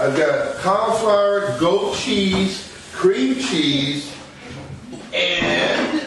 I've got cauliflower, goat cheese, cream cheese, and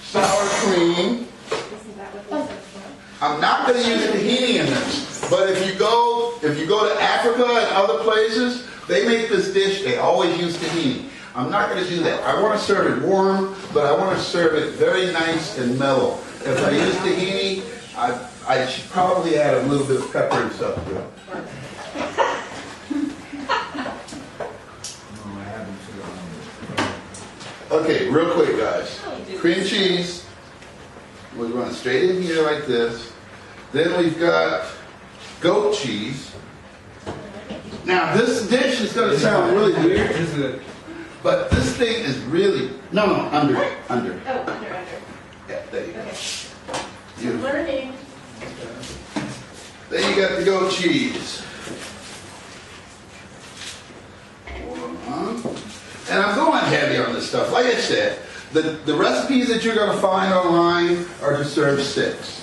sour cream. I'm not going to use tahini in this, but if you go to Africa and other places, they make this dish. They always use tahini. I'm not going to do that. I want to serve it warm, but I want to serve it very nice and mellow. If I use tahini, I should probably add a little bit of pepper and stuff to it. Okay, real quick, guys. Cream cheese. We're going straight in here like this. Then we've got goat cheese. Now, this dish is going to sound really weird, but this thing is really under. Oh, under. Yeah, there you go. Okay. Learning. Then you got the goat cheese. And I'm going heavy on this stuff. Like I said, the recipes that you're going to find online are to serve 6.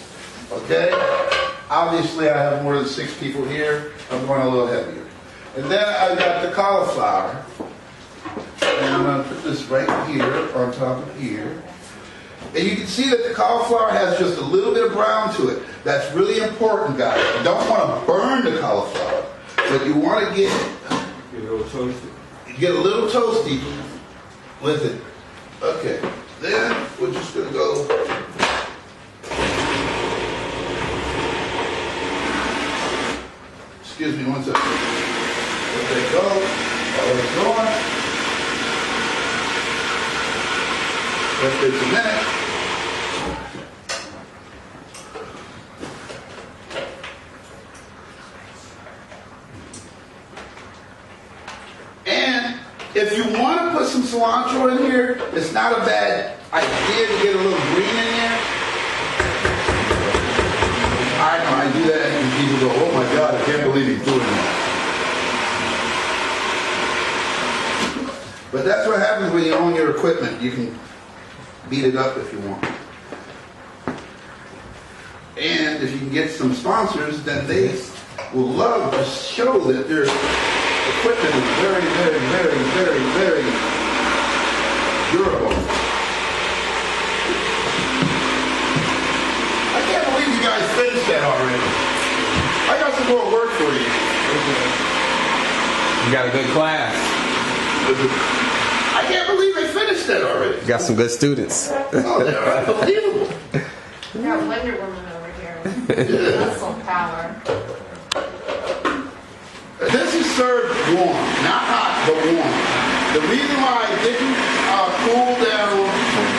Okay? Obviously, I have more than 6 people here. I'm going a little heavier. And then I've got the cauliflower. And I'm going to put this right here on top of here. And you can see that the cauliflower has just a little bit of brown to it. That's really important, guys. You don't want to burn the cauliflower, but you want to get a little toasty. Get a little toasty with it. Okay. Then we're just going to go. Excuse me one second. There they go. While it's going. That takes a minute. And if you want to put some cilantro in here, it's not a bad idea to get a little green in there. I know, I do that and people go, oh my God, I can't believe he's doing that. But that's what happens when you own your equipment. You can beat it up if you want. And if you can get some sponsors, then they will love to show that their equipment is very, very, very, very, very durable. I can't believe you guys finished that already. I got some more work for you. You got a good class. I can't believe they finished that already. You got some good students. Oh, they're unbelievable. We got Wonder Woman over here. Muscle power. This is served warm, not hot, but warm. The reason why I didn't cool down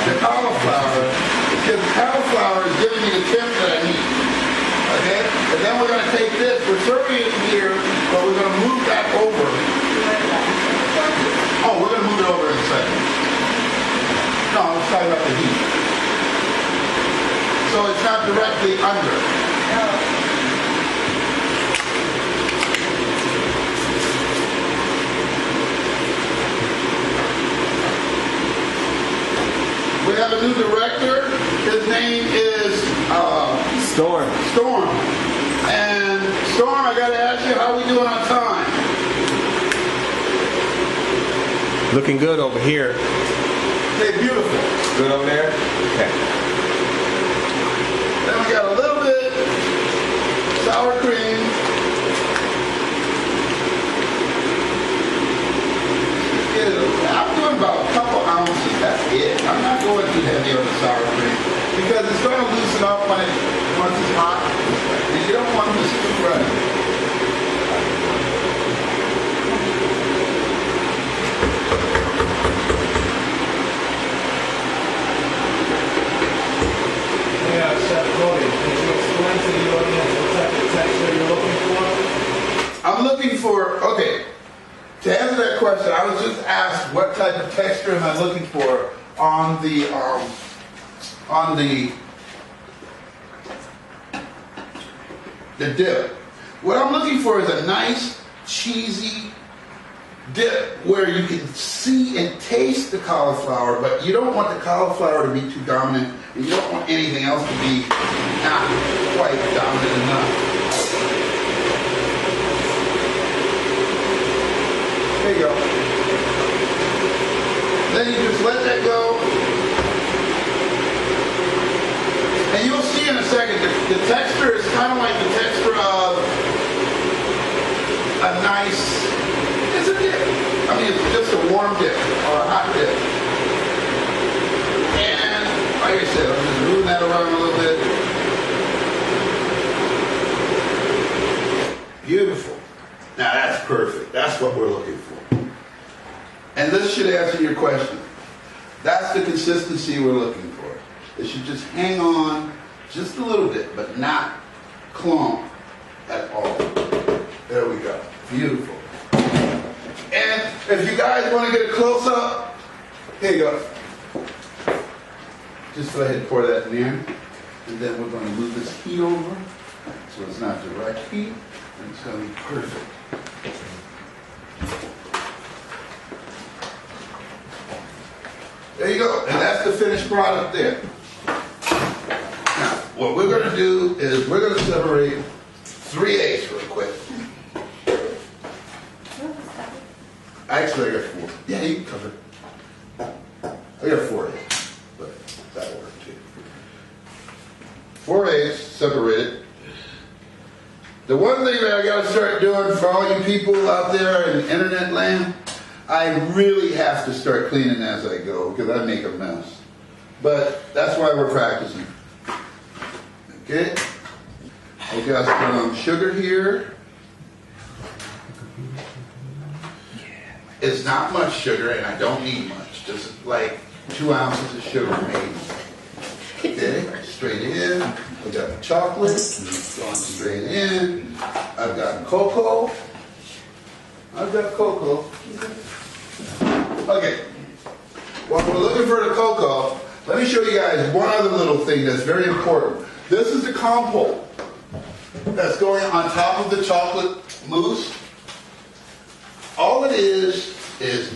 the cauliflower is because the cauliflower is giving me the temp that I need. Okay? And then we're going to take this, we're serving it here, but we're going to move that over. Oh, we're going to move it over in a second. No, I was talking about the heat. So it's not directly under. We have a new director. His name is Storm. Storm. And Storm, I got to ask you, how are we doing on time? Looking good over here. Okay, beautiful. Good over there? Okay. Then we got a little bit sour cream. I'm doing about a couple ounces. That's it. I'm not going too heavy on the sour cream because it's going to loosen up once it's hot. And you don't want this too runny. Yeah, Chef Cody, can you explain to the audience what type of texture you're looking for? I'm looking for, okay, to answer that question, I was just asked what type of texture am I looking for on the dip. What I'm looking for is a nice, cheesy dip where you can see and taste the cauliflower, but you don't want the cauliflower to be too dominant, and you don't want anything else to be not quite dominant enough. nice, it's a dip. I mean, it's just a warm dip or a hot dip. And like I said, I'm just moving that around a little bit. Beautiful. Now that's perfect. That's what we're looking for. And this should answer your question. That's the consistency we're looking for. It should just hang on just a little bit, but not clump at all. There we go. Beautiful. And if you guys want to get a close-up, here you go. Just go ahead and pour that in there. And then we're going to move this heat over so it's not direct heat. And it's going to be perfect. There you go. And that's the finished product there. Now, what we're going to do is we're going to separate 3 eggs real quick. Actually, I got 4. Yeah, you can cover it. I got 4 eggs, but that'll work too. 4 eggs separated. The one thing that I got to start doing for all you people out there in internet land, I really have to start cleaning as I go because I make a mess. But that's why we're practicing. Okay? I got some sugar here. It's not much sugar and I don't need much. Just like 2 ounces of sugar maybe. Okay? Straight in. I got chocolate. Going straight in. I've got cocoa. Okay. While we're looking for the cocoa, let me show you guys one other little thing that's very important. This is the compote that's going on top of the chocolate mousse. All it is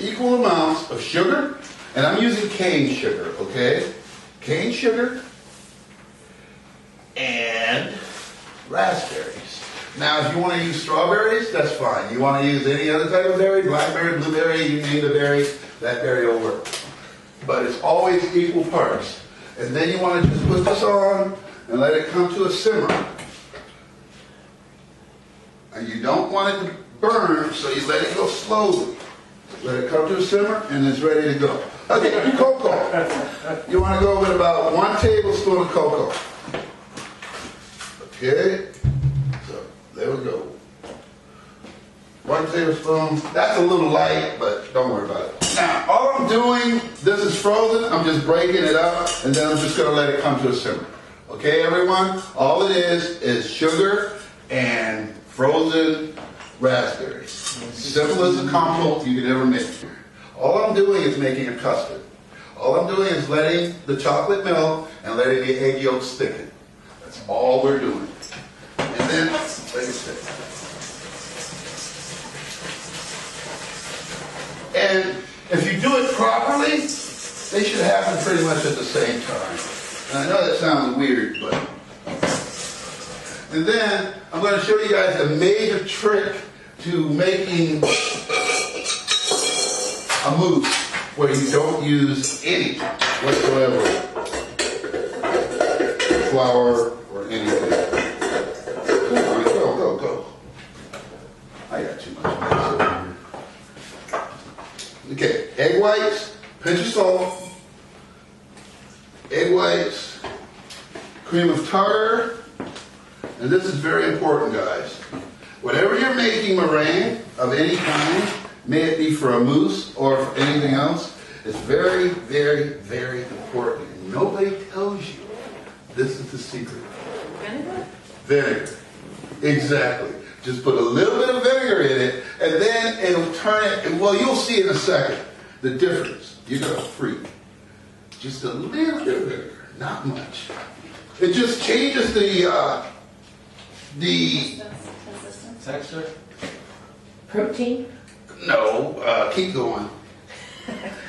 equal amounts of sugar, and I'm using cane sugar, okay? Cane sugar and raspberries. Now, if you want to use strawberries, that's fine. You want to use any other type of berry, blackberry, blueberry, you name the berry, that berry will work. But it's always equal parts. And then you want to just put this on and let it come to a simmer. And you don't want it to burn, so you let it go slowly. Let it come to a simmer, and it's ready to go. Okay, cocoa. You want to go with about 1 tablespoon of cocoa. Okay, so there we go. 1 tablespoon. That's a little light, but don't worry about it. Now, all I'm doing, this is frozen. I'm just breaking it up, and then I'm just going to let it come to a simmer. Okay, everyone? All it is sugar and frozen raspberries. Simple as a compote you could ever make. All I'm doing is making a custard. All I'm doing is letting the chocolate melt and letting the egg yolks thicken. That's all we're doing. And then, like I said. And if you do it properly, they should happen pretty much at the same time. And I know that sounds weird, but. And then I'm going to show you guys a major trick to making a mousse where you don't use any whatsoever flour or anything. Go. I got too much mix over here. Okay, egg whites, pinch of salt, egg whites, cream of tartar, and this is very important, guys. Whatever you're making meringue of any kind, may it be for a mousse or for anything else, it's very, very, very important. And nobody tells you this is the secret. Vinegar? Vinegar. Exactly. Just put a little bit of vinegar in it, and then it'll turn it, well, you'll see in a second the difference. You're going to freak. Just a little bit of vinegar, not much. It just changes the Texture? Protein? No, keep going.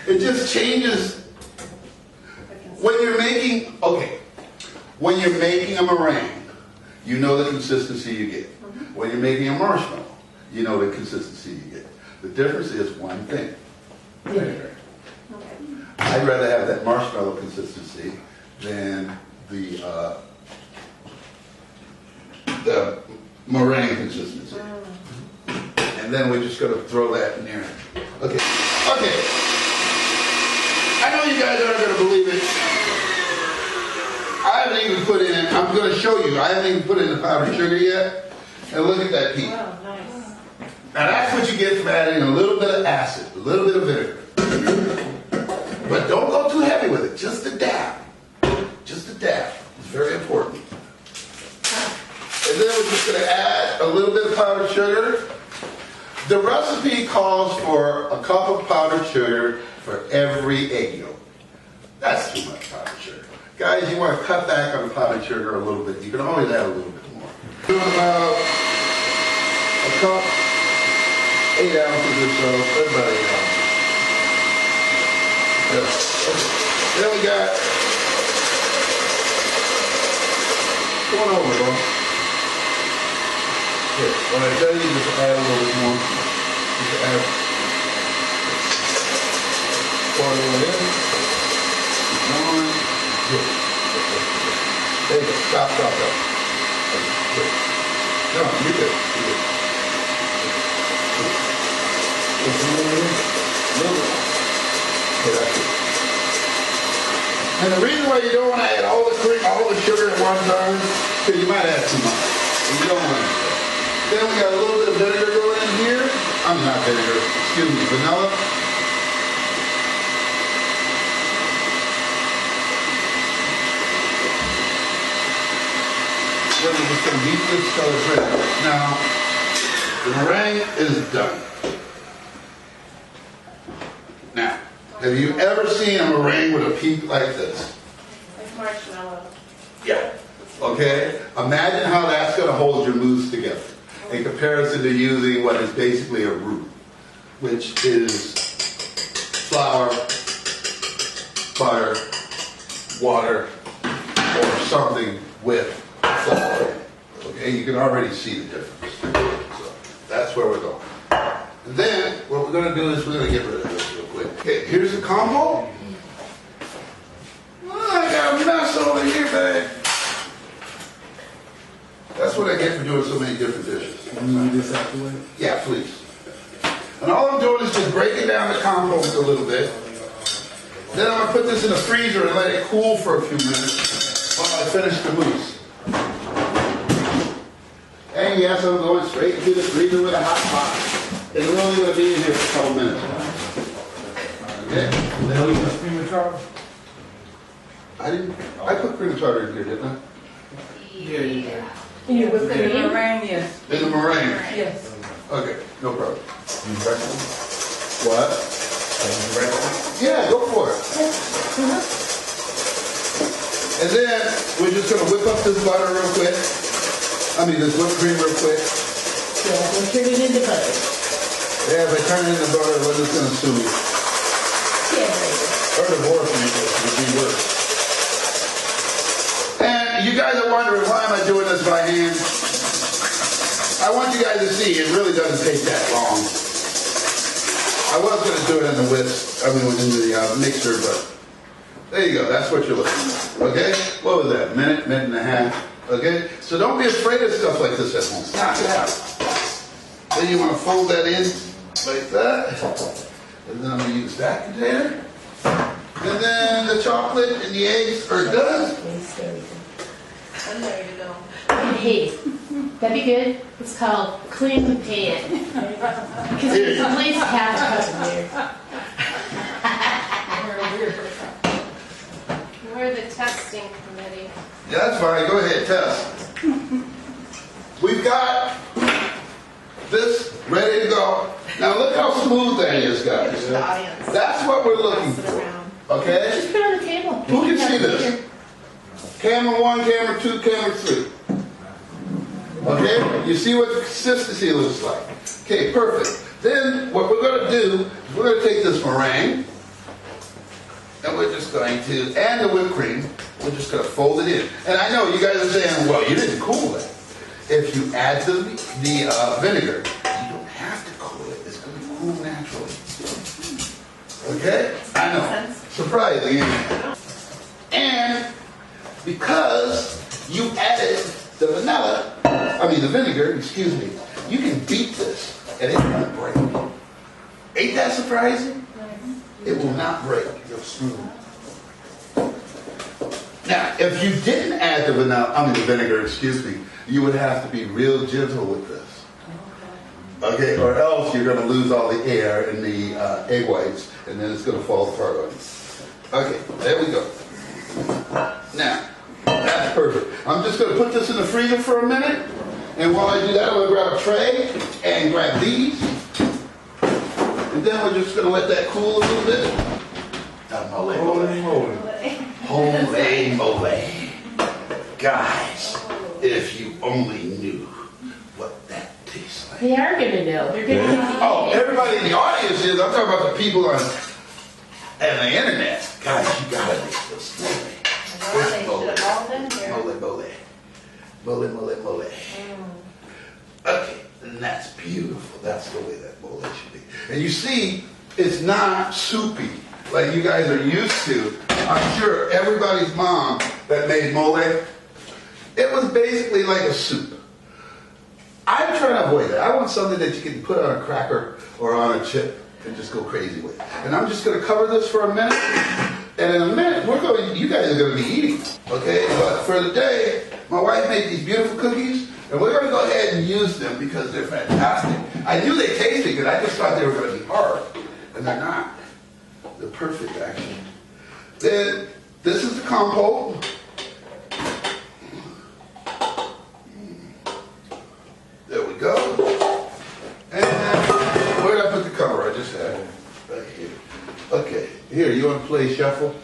It just changes when you're making, when you're making a meringue, you know the consistency you get. When you're making a marshmallow, you know the consistency you get. The difference is one thing, vinegar. I'd rather have that marshmallow consistency than the meringue consistency. And And then we're just gonna throw that in there. Okay, okay. I know you guys aren't gonna believe it. I haven't even put in, I'm gonna show you, I haven't even put in the powdered sugar yet. And look at that peak. Oh, nice. Now that's what you get from adding a little bit of acid, a little bit of vinegar. But don't go too heavy with it, just a dab. Just a dab. It's very important. And then we're just going to add a little bit of powdered sugar. The recipe calls for a cup of powdered sugar for every egg yolk. That's too much powdered sugar. Guys, you want to cut back on the powdered sugar a little bit. You can always add a little bit more. Doing about a cup, 8 ounces or so, about 8 ounces. Yeah. Okay. Then we got, come on over, bro. Okay. When I tell you, just add a little bit more. Just add. Pour it over in. Keep going. Good. There you go. Stop. Okay. Good. No, you're good. You're good. Just a little bit. Okay, that's it. And the reason why you don't want to add all the cream, all the sugar at one time, because you might add too much. You don't want to. Then we got a little bit of vinegar going in here. I'm not vinegar, excuse me, vanilla. Then we're just going to beat this till it's ready. Now, the meringue is done. Now, have you ever seen a meringue with a peak like this? Like marshmallow. Yeah. Okay? Imagine how that's going to hold your mousse together in comparison to using what is basically a roux, which is flour, butter, water, or something with flour. Okay? You can already see the difference. So that's where we're going. And then what we're going to do is we're going to get rid of this real quick. Okay, here's the combo. Oh, I got a mess over here, babe. That's what I get for doing so many different dishes. Move this out the way. Yeah, please. And all I'm doing is just breaking down the compost a little bit. Then I'm going to put this in the freezer and let it cool for a few minutes while I finish the mousse. And yes, I'm going straight into the freezer with a hot pot. It's only going to be in here for a couple minutes. Okay. Now we put cream and tartar. I put cream and tartar in here, didn't I? Yeah. In your whipped The cream? meringue, Yes. In the meringue. Yes. Okay, no problem. What? Yeah, go for it. And then we're just going to whip up this butter real quick. This whipped cream real quick. Yeah, we'll turn it into butter. Yeah, if I turn it into butter, we're just going to sue me. Yeah. Or divorce me, would be worse. And you guys are wondering, why am I doing this by hand? I want you guys to see, it really doesn't take that long. I was going to do it in the whisk, in the mixer, but there you go, that's what you're looking at. Okay? What was that, minute and a half? Okay? So don't be afraid of stuff like this at home. Knock it out. Then you want to fold that in like that. And then I'm going to use that container. And then the chocolate and the eggs are done. And there you go. Hey, that'd be good. It's called clean the pan. Because there's at least half a cup in there. We're the testing committee. Yeah, that's fine. Go ahead, test. We've got this ready to go. Now look how smooth that is, guys. The audience. That's what we're looking Pass it for. around. Okay? Just put it on the table. Who can see this? Camera 1, camera 2, camera 3. Okay? You see what the consistency looks like. Okay, perfect. Then what we're going to do is we're going to take this meringue and we're just going to, and the whipped cream, we're just going to fold it in. And I know you guys are saying, well, you didn't cool it. If you add the vinegar, you don't have to cool it. It's going to cool naturally. Okay? I know. Surprising, isn't it? And because you added the vinegar, you can beat this and it won't break. Ain't that surprising? It will not break. You're smooth. Now, if you didn't add the vinegar, excuse me, you would have to be real gentle with this. Okay, or else you're going to lose all the air in the egg whites, and then it's going to fall apart on you. Okay, there we go. Now, that's perfect. I'm just going to put this in the freezer for a minute, and while I do that, I'm going to grab a tray and grab these, and then we're just going to let that cool a little bit. Holy moly. Guys, if you only knew what that tastes like. They are going to know. They're going to Oh, everybody in the audience is. I'm talking about the people on the internet. Guys, you gotta make this mole. Well, they should have all been here. Mole. Okay, and that's beautiful. That's the way that mole should be. And you see, it's not soupy like you guys are used to. I'm sure everybody's mom that made mole, it was basically like a soup. I'm trying to avoid that. I want something that you can put on a cracker or on a chip and just go crazy with. And I'm just going to cover this for a minute. And in a minute, you guys are going to be eating. Okay? But for the day, my wife made these beautiful cookies. And we're going to go ahead and use them because they're fantastic. I knew they tasted good. I just thought they were going to be hard. And they're not. They're perfect, actually. Then, this is the compote. There we go. And where did I put the cover? I just had it right here. Okay, here, you want to play shuffle?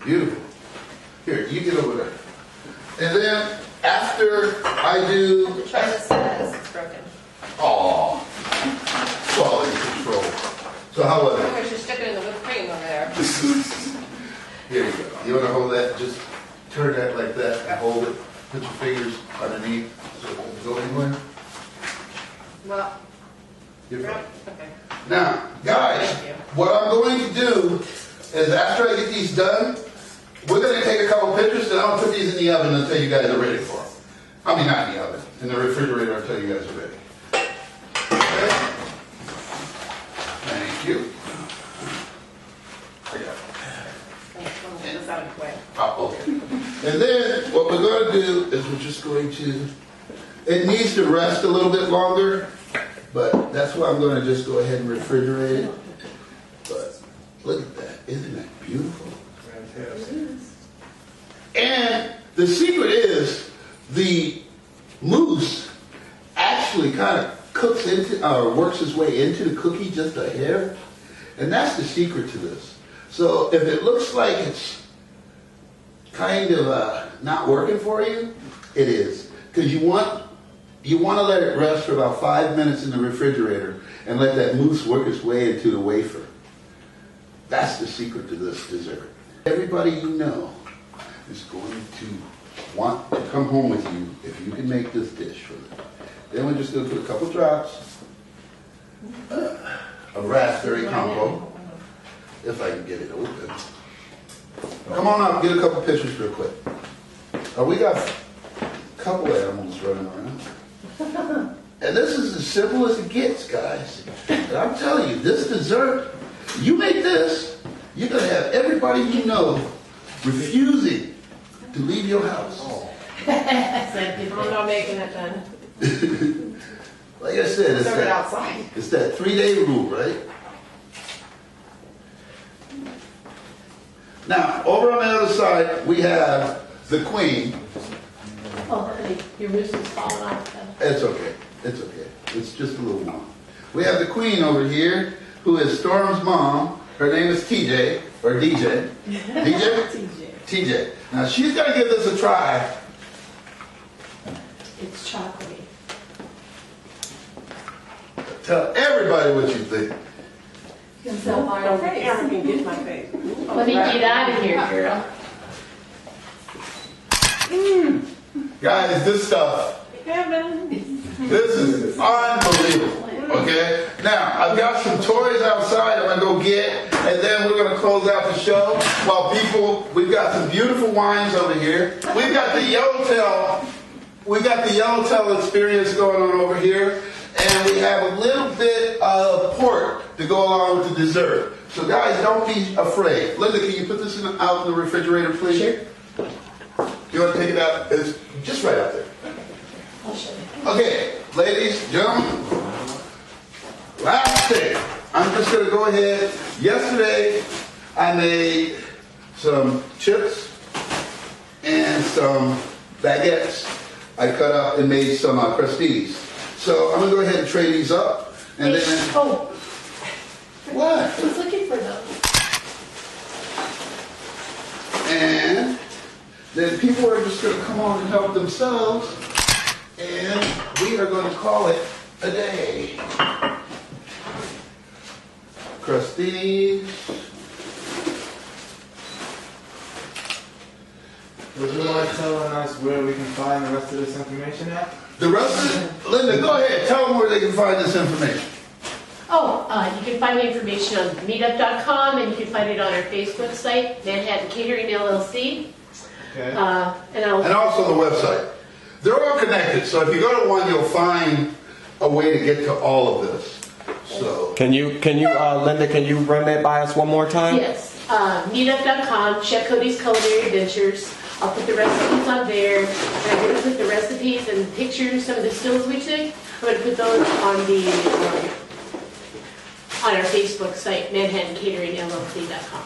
Beautiful. Here, you get over there. And then, after I do... Try this says it's broken. Aw. Quality control. So how was it? We should stick it in the whipped cream over there. Here you go. You want to hold that? Just turn that like that and hold it. Put your fingers underneath so it won't go anywhere. Well, You're fine. okay. Now, guys, Thank you. what I'm going to do is after I get these done, we're going to take a couple pictures and I'm going to put these in the oven until you guys are ready for them. I mean, not in the oven, in the refrigerator until you guys are ready. Okay? Thank you. I got it. Thanks. Get this out of the way. Oh, okay. And then what we're going to do is we're just going to, it needs to rest a little bit longer, but that's why I'm going to just go ahead and refrigerate it. But look at that. Isn't that beautiful? And the secret is the mousse actually kind of cooks into, or works its way into the cookie just a hair. And that's the secret to this. So if it looks like it's kind of not working for you, it is. Because you want to let it rest for about 5 minutes in the refrigerator and let that mousse work its way into the wafer. That's the secret to this dessert. Everybody you know is going to want to come home with you if you can make this dish for them. Then we're just going to put a couple drops of raspberry compote, if I can get it open. Come on up, get a couple pictures real quick. We got a couple animals running around. And this is as simple as it gets, guys. And I'm telling you, this dessert, you make this, you're going to have everybody you know refusing to leave your house. I'm not making it then. Like I said, Serve it outside. it's that 3-day rule, right? Now, over on the other side, we have the queen. Oh, honey, your mousse is falling off. It's okay. It's okay. It's just a little warm. We have the queen over here, who is Storm's mom. Her name is TJ, or DJ. DJ? TJ. Now, she's going to give this a try. It's chocolatey. Tell everybody what you think. So far, the camera can get my face. Let me get out of here, girl. Guys, this stuff, Kevin. this is unbelievable. Okay? Now, I've got some toys outside I'm going to go get, and then we're going to close out the show. while people, we've got some beautiful wines over here. We've got the Yellowtail. We got the Yellowtail experience going on over here, and we have a little bit of pork to go along with the dessert. So guys, don't be afraid. Linda, can you put this out in the refrigerator, please? Sure. You want to take it out? It's just right out there. I'll show you. Okay, ladies, gentlemen, last thing. I'm just going to go ahead. Yesterday, I made some chips and some baguettes. I cut up and made some crostinis. So I'm going to go ahead and tray these up. And then... Oh, What? I was looking for those. And then people are just going to come on and help themselves. And we are going to call it a day. Crostinis. Would you mind telling us where we can find the rest of this information at? The rest of it, Linda, go ahead. Tell them where they can find this information. Oh, you can find the information on meetup.com, and you can find it on our Facebook site, Manhattan Catering LLC. Okay. And And also the website. They're all connected, so if you go to one, you'll find a way to get to all of this. So, Can you, Linda, can you run that by us one more time? yes, meetup.com, Chef Cody's Culinary Adventures. I'll put the recipes on there, and I'm going to put the recipes and pictures, some of the stills we took. I'm going to put those on the on our Facebook site, ManhattanCateringLLC.com.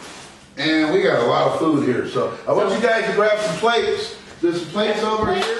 and we got a lot of food here, so I want you guys to grab some plates. There's some plates over here.